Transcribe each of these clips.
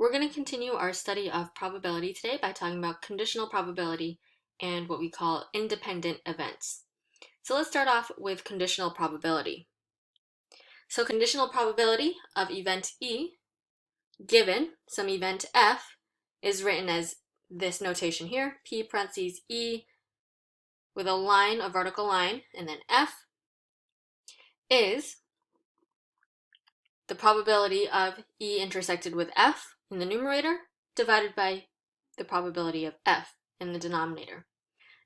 We're going to continue our study of probability today by talking about conditional probability and what we call independent events. So let's start off with conditional probability. So conditional probability of event E given some event F is written as this notation here, P parentheses E with a line, a vertical line, and then F is the probability of E intersected with F in the numerator divided by the probability of F in the denominator.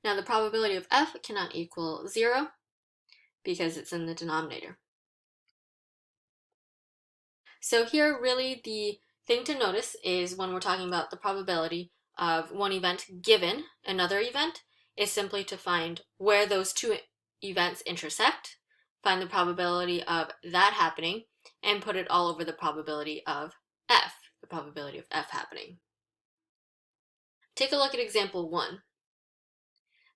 Now the probability of F cannot equal 0 because it's in the denominator. So here really the thing to notice is when we're talking about the probability of one event given another event is simply to find where those two events intersect, find the probability of that happening, and put it all over the probability of F, the probability of F happening. Take a look at example 1.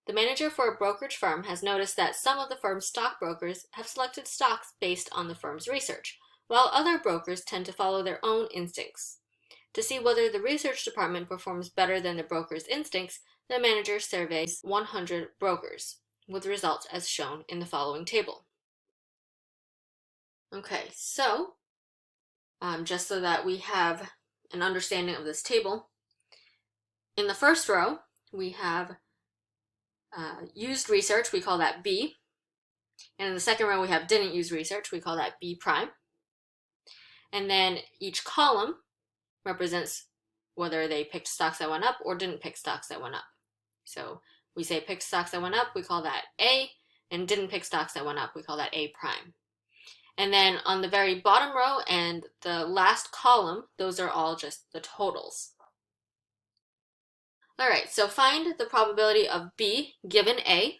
The manager for a brokerage firm has noticed that some of the firm's stockbrokers have selected stocks based on the firm's research, while other brokers tend to follow their own instincts. To see whether the research department performs better than the broker's instincts, the manager surveys 100 brokers, with results as shown in the following table. Okay, so just so that we have an understanding of this table, in the first row we have used research, we call that B, and in the second row we have didn't use research, we call that B prime. And then each column represents whether they picked stocks that went up or didn't pick stocks that went up. So we say picked stocks that went up, we call that A, and didn't pick stocks that went up, we call that A prime. And then on the very bottom row and the last column, those are all just the totals. All right, so find the probability of B given A,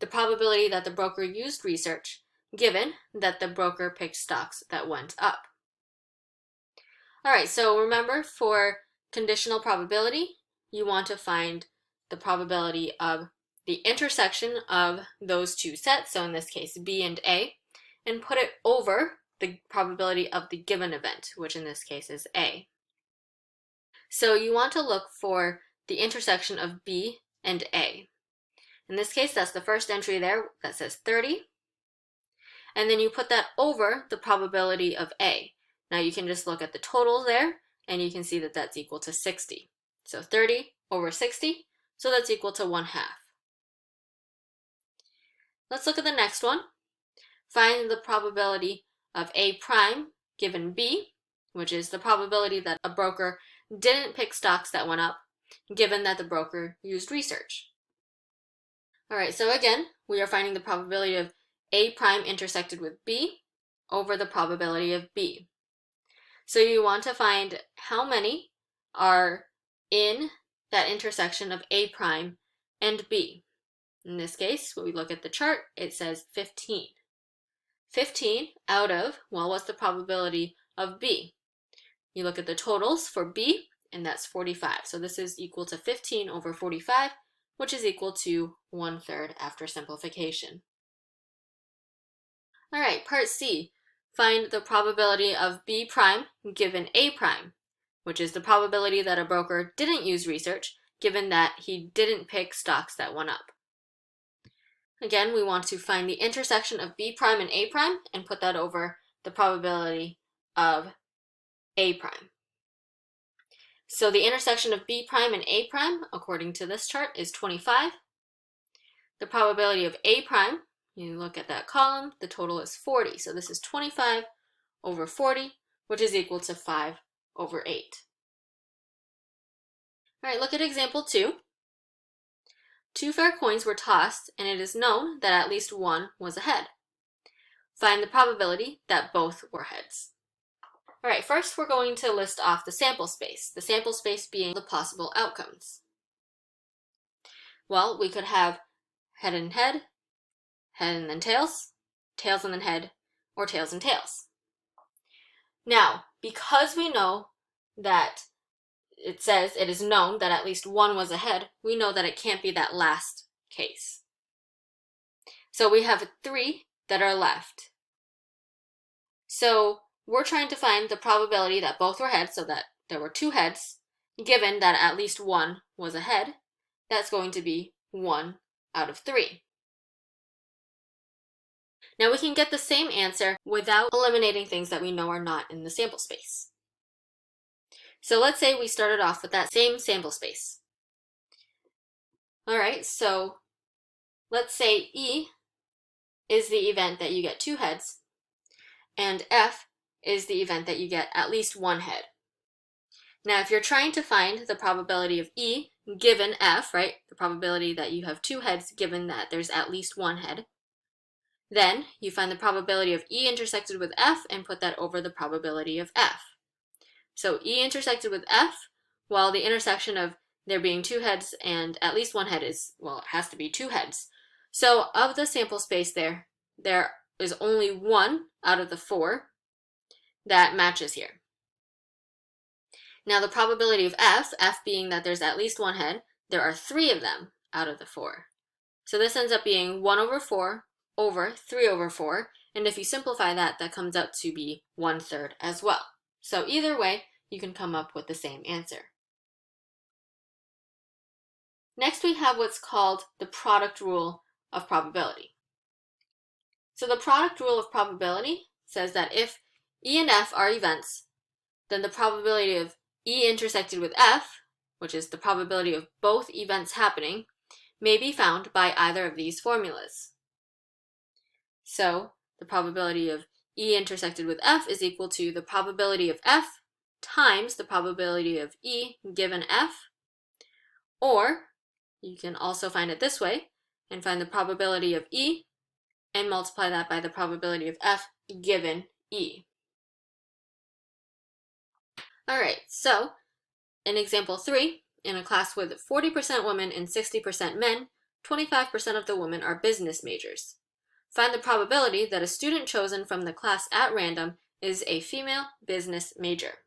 the probability that the broker used research, given that the broker picked stocks that went up. All right, so remember for conditional probability, you want to find the probability of the intersection of those two sets, so in this case B and A, and put it over the probability of the given event, which in this case is A. So you want to look for the intersection of B and A. In this case, that's the first entry there that says 30. And then you put that over the probability of A. Now you can just look at the total there, and you can see that that's equal to 60. So 30 over 60, so that's equal to 1/2. Let's look at the next one. Find the probability of A prime given B, which is the probability that a broker didn't pick stocks that went up, given that the broker used research. All right, so again, we are finding the probability of A prime intersected with B over the probability of B. So you want to find how many are in that intersection of A prime and B. In this case, when we look at the chart, it says 15. 15 out of, well, what's the probability of B? You look at the totals for B, and that's 45. So this is equal to 15 over 45, which is equal to 1/3 after simplification. All right, part C. Find the probability of B prime given A prime, which is the probability that a broker didn't use research, given that he didn't pick stocks that went up. Again, we want to find the intersection of B prime and A prime and put that over the probability of A prime. So the intersection of B prime and A prime, according to this chart, is 25. The probability of A prime, you look at that column, the total is 40. So this is 25 over 40, which is equal to 5 over 8. All right, look at example 2. 2 fair coins were tossed, and it is known that at least one was a head. Find the probability that both were heads. All right, first we're going to list off the sample space being the possible outcomes. Well, we could have head and head, head and then tails, tails and then head, or tails and tails. Now, because we know that it says it is known that at least one was ahead, we know that it can't be that last case. So we have 3 that are left. So we're trying to find the probability that both were heads, so that there were 2 heads, given that at least 1 was a head, that's going to be 1 out of 3. Now we can get the same answer without eliminating things that we know are not in the sample space. So let's say we started off with that same sample space. Alright, so let's say E is the event that you get 2 heads, and F is the event that you get at least 1 head. Now, if you're trying to find the probability of E given F, right, the probability that you have 2 heads given that there's at least 1 head, then you find the probability of E intersected with F and put that over the probability of F. So E intersected with F, while the intersection of there being 2 heads and at least 1 head is, well, it has to be 2 heads. So of the sample space there is only 1 out of the 4 that matches here. Now the probability of F being that there's at least 1 head, there are 3 of them out of the 4. So this ends up being 1 over 4 over 3 over 4, and if you simplify that, that comes out to be 1/3 as well. So either way, you can come up with the same answer. Next we have what's called the product rule of probability. So the product rule of probability says that if E and F are events, then the probability of E intersected with F, which is the probability of both events happening, may be found by either of these formulas. So the probability of E intersected with F is equal to the probability of F times the probability of E given F, or you can also find it this way and find the probability of E and multiply that by the probability of F given E. Alright, so in example 3, in a class with 40% women and 60% men, 25% of the women are business majors. Find the probability that a student chosen from the class at random is a female business major.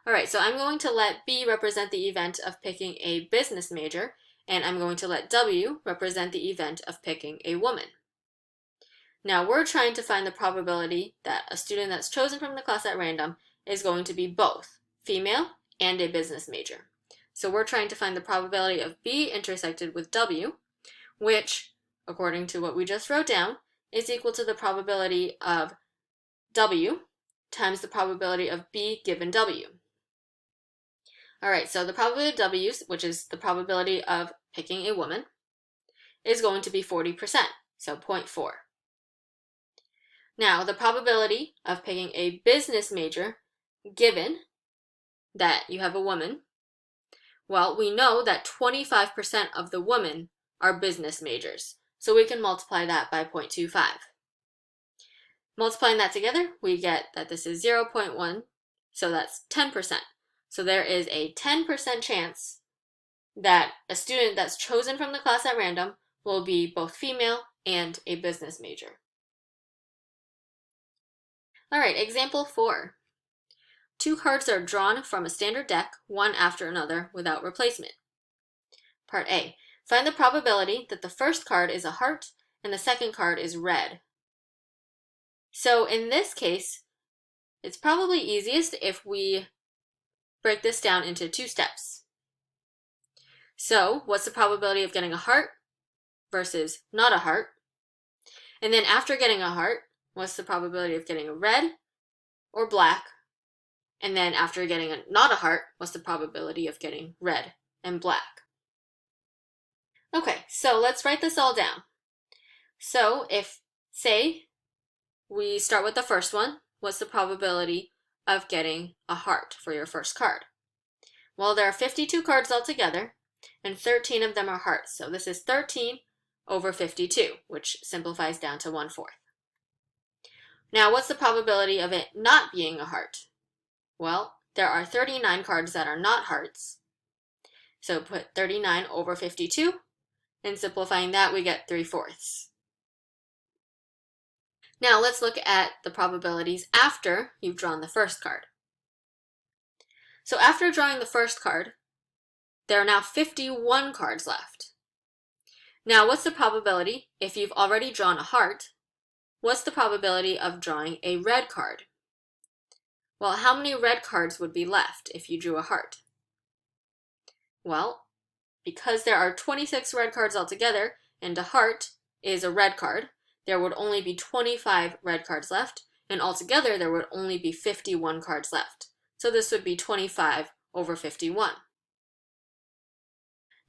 Alright, so I'm going to let B represent the event of picking a business major, and I'm going to let W represent the event of picking a woman. Now we're trying to find the probability that a student that's chosen from the class at random is going to be both female and a business major. So we're trying to find the probability of B intersected with W, which, according to what we just wrote down, is equal to the probability of W times the probability of B given W. Alright, so the probability of W, which is the probability of picking a woman, is going to be 40%, so 0.4. Now, the probability of picking a business major, given that you have a woman, well, we know that 25% of the women are business majors, so we can multiply that by 0.25. Multiplying that together, we get that this is 0.1, so that's 10%. So there is a 10% chance that a student that's chosen from the class at random will be both female and a business major. Alright, example 4. 2 cards are drawn from a standard deck, one after another, without replacement. Part A. Find the probability that the first card is a heart and the second card is red. So in this case, it's probably easiest if we break this down into 2 steps. So what's the probability of getting a heart versus not a heart? And then after getting a heart, what's the probability of getting a red or black? And then after getting not a heart, what's the probability of getting red and black? Okay, so let's write this all down. So if, say, we start with the first one, what's the probability of getting a heart for your first card? Well, there are 52 cards altogether, and 13 of them are hearts. So this is 13 over 52, which simplifies down to 1/4. Now, what's the probability of it not being a heart? Well, there are 39 cards that are not hearts. So put 39 over 52, and simplifying that, we get 3/4. Now let's look at the probabilities after you've drawn the first card. So after drawing the first card, there are now 51 cards left. Now what's the probability, if you've already drawn a heart, what's the probability of drawing a red card? Well, how many red cards would be left if you drew a heart? Well, because there are 26 red cards altogether, and a heart is a red card, there would only be 25 red cards left, and altogether there would only be 51 cards left. So this would be 25 over 51.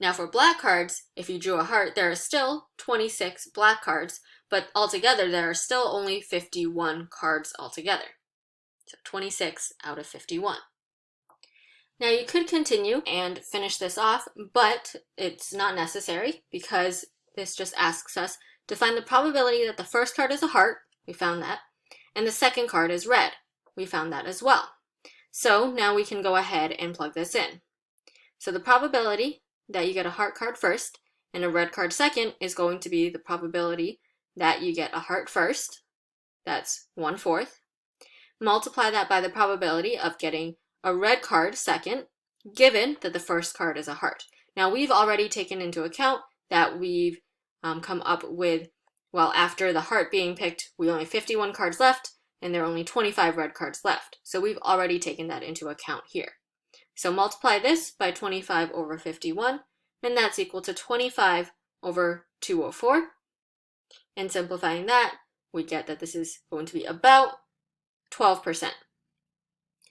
Now for black cards, if you drew a heart, there are still 26 black cards, but altogether there are still only 51 cards altogether. So 26 out of 51. Now you could continue and finish this off, but it's not necessary because this just asks us to find the probability that the first card is a heart, we found that, and the second card is red, we found that as well. So now we can go ahead and plug this in. So the probability that you get a heart card first and a red card second is going to be the probability that you get a heart first, that's 1/4. Multiply that by the probability of getting a red card second, given that the first card is a heart. Now we've already taken into account that we've come up with, well, after the heart being picked, we only have 51 cards left, and there are only 25 red cards left. So we've already taken that into account here. So multiply this by 25 over 51, and that's equal to 25 over 204. And simplifying that, we get that this is going to be about 12%.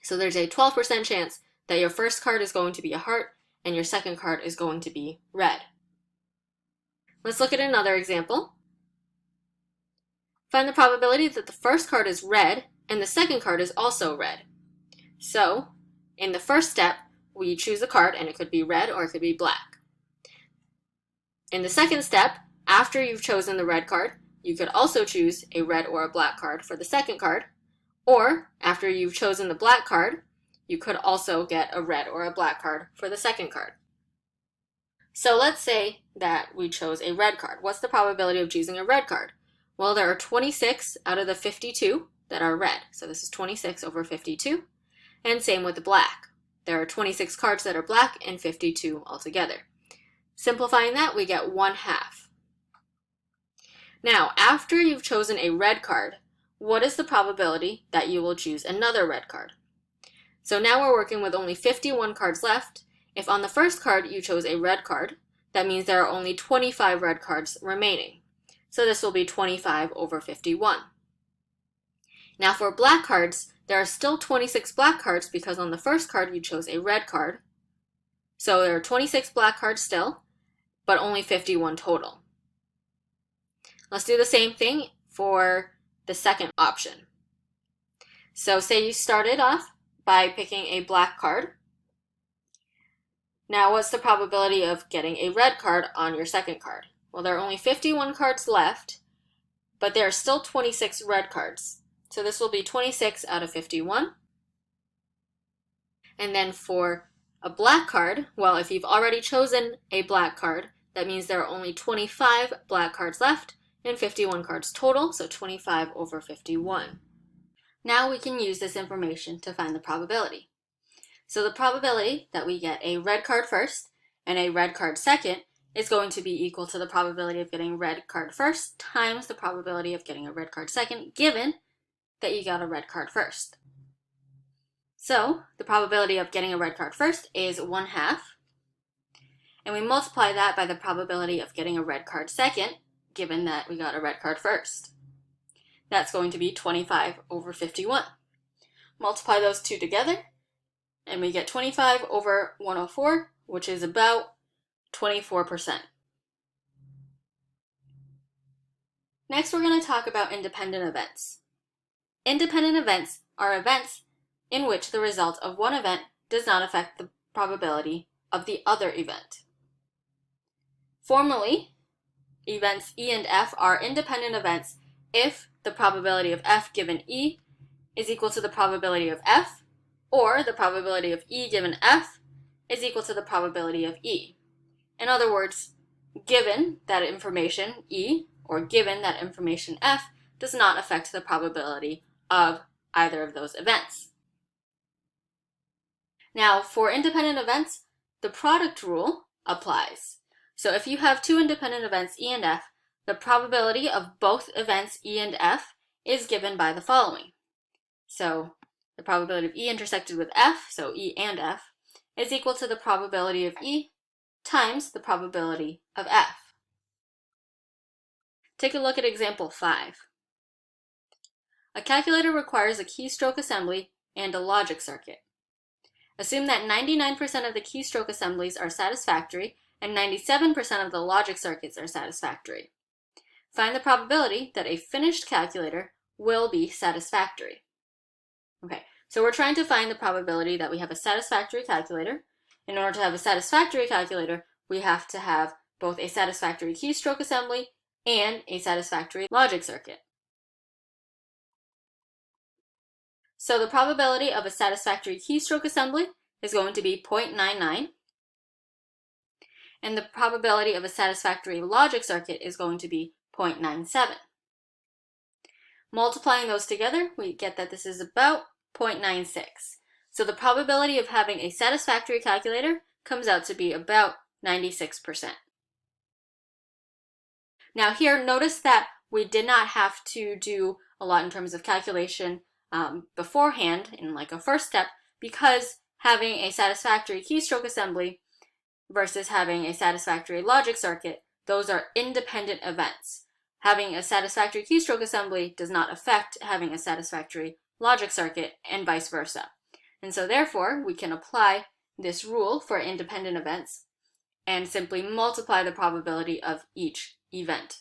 So there's a 12% chance that your first card is going to be a heart and your second card is going to be red. Let's look at another example. Find the probability that the first card is red and the second card is also red. So in the first step, we choose a card and it could be red or it could be black. In the second step, after you've chosen the red card, you could also choose a red or a black card for the second card. Or, after you've chosen the black card, you could also get a red or a black card for the second card. So let's say that we chose a red card. What's the probability of choosing a red card? Well, there are 26 out of the 52 that are red. So this is 26 over 52. And same with the black. There are 26 cards that are black and 52 altogether. Simplifying that, we get 1/2. Now, after you've chosen a red card, what is the probability that you will choose another red card? So now we're working with only 51 cards left. If on the first card you chose a red card, that means there are only 25 red cards remaining. So this will be 25 over 51. Now for black cards, there are still 26 black cards because on the first card you chose a red card. So there are 26 black cards still, but only 51 total. Let's do the same thing for the second option. So say you started off by picking a black card. Now what's the probability of getting a red card on your second card? Well, there are only 51 cards left, but there are still 26 red cards. So this will be 26 out of 51. And then for a black card, well, if you've already chosen a black card, that means there are only 25 black cards left and 51 cards total, so 25 over 51. Now we can use this information to find the probability. So the probability that we get a red card first and a red card second is going to be equal to the probability of getting a red card first times the probability of getting a red card second, given that you got a red card first. So the probability of getting a red card first is 1/2, and we multiply that by the probability of getting a red card second, given that we got a red card first. That's going to be 25 over 51. Multiply those two together, and we get 25 over 104, which is about 24%. Next, we're going to talk about independent events. Independent events are events in which the result of one event does not affect the probability of the other event. Formally, events E and F are independent events if the probability of F given E is equal to the probability of F, or the probability of E given F is equal to the probability of E. In other words, given that information E, or given that information F, does not affect the probability of either of those events. Now, for independent events, the product rule applies. So if you have two independent events E and F, the probability of both events E and F is given by the following. So the probability of E intersected with F, so E and F, is equal to the probability of E times the probability of F. Take a look at example 5. A calculator requires a keystroke assembly and a logic circuit. Assume that 99% of the keystroke assemblies are satisfactory and 97% of the logic circuits are satisfactory. Find the probability that a finished calculator will be satisfactory. Okay, so we're trying to find the probability that we have a satisfactory calculator. In order to have a satisfactory calculator, we have to have both a satisfactory keystroke assembly and a satisfactory logic circuit. So the probability of a satisfactory keystroke assembly is going to be 0.99, and the probability of a satisfactory logic circuit is going to be 0.97. Multiplying those together, we get that this is about 0.96. So the probability of having a satisfactory calculator comes out to be about 96%. Now here, notice that we did not have to do a lot in terms of calculation beforehand in like a first step, because having a satisfactory keystroke assembly versus having a satisfactory logic circuit, those are independent events. Having a satisfactory keystroke assembly does not affect having a satisfactory logic circuit, and vice versa. And so therefore, we can apply this rule for independent events and simply multiply the probability of each event.